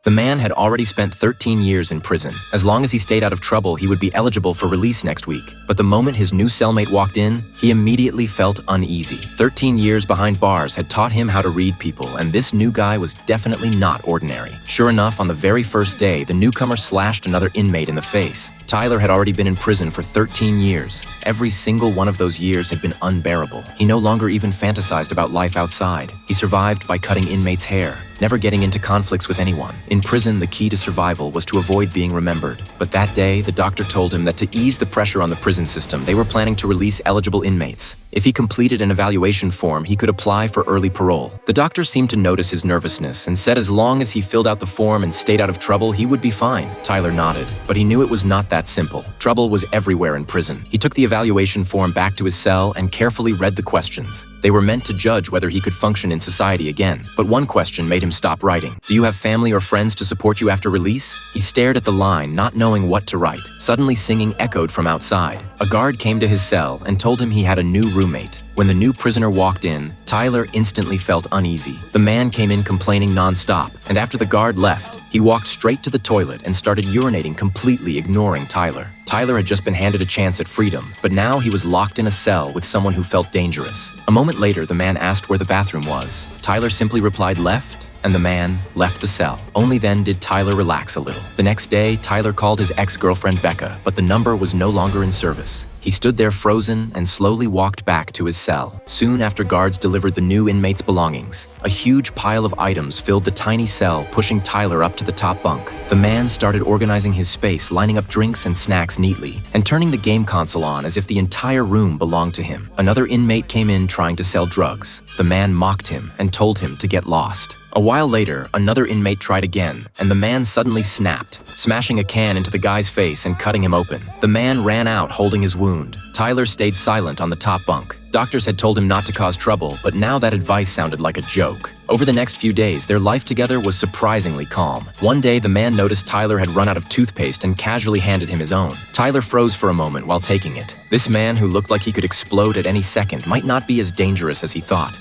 The man had already spent 13 years in prison. As long as he stayed out of trouble, he would be eligible for release next week. But the moment his new cellmate walked in, he immediately felt uneasy. 13 years behind bars had taught him how to read people, and this new guy was definitely not ordinary. Sure enough, on the very first day, the newcomer slashed another inmate in the face. Tyler had already been in prison for 13 years. Every single one of those years had been unbearable. He no longer even fantasized about life outside. He survived by cutting inmates' hair, never getting into conflicts with anyone. In prison, the key to survival was to avoid being remembered. But that day, the doctor told him that to ease the pressure on the prison system, they were planning to release eligible inmates. If he completed an evaluation form, he could apply for early parole. The doctor seemed to notice his nervousness and said as long as he filled out the form and stayed out of trouble, he would be fine. Tyler nodded, but he knew it was not that simple. Trouble was everywhere in prison. He took the evaluation form back to his cell and carefully read the questions. They were meant to judge whether he could function in society again. But one question made him stop writing. Do you have family or friends to support you after release? He stared at the line, not knowing what to write. Suddenly singing echoed from outside. A guard came to his cell and told him he had a new roommate. When the new prisoner walked in, Tyler instantly felt uneasy. The man came in complaining nonstop, and after the guard left, he walked straight to the toilet and started urinating, completely ignoring Tyler. Tyler had just been handed a chance at freedom, but now he was locked in a cell with someone who felt dangerous. A moment later, the man asked where the bathroom was. Tyler simply replied left, and the man left the cell. Only then did Tyler relax a little. The next day, Tyler called his ex-girlfriend Becca, but the number was no longer in service. He stood there frozen and slowly walked back to his cell. Soon after guards delivered the new inmate's belongings, a huge pile of items filled the tiny cell, pushing Tyler up to the top bunk. The man started organizing his space, lining up drinks and snacks neatly, and turning the game console on as if the entire room belonged to him. Another inmate came in trying to sell drugs. The man mocked him and told him to get lost. A while later, another inmate tried again, and the man suddenly snapped, smashing a can into the guy's face and cutting him open. The man ran out holding his wound. Tyler stayed silent on the top bunk. Doctors had told him not to cause trouble, but now that advice sounded like a joke. Over the next few days, their life together was surprisingly calm. One day, the man noticed Tyler had run out of toothpaste and casually handed him his own. Tyler froze for a moment while taking it. This man, who looked like he could explode at any second, might not be as dangerous as he thought.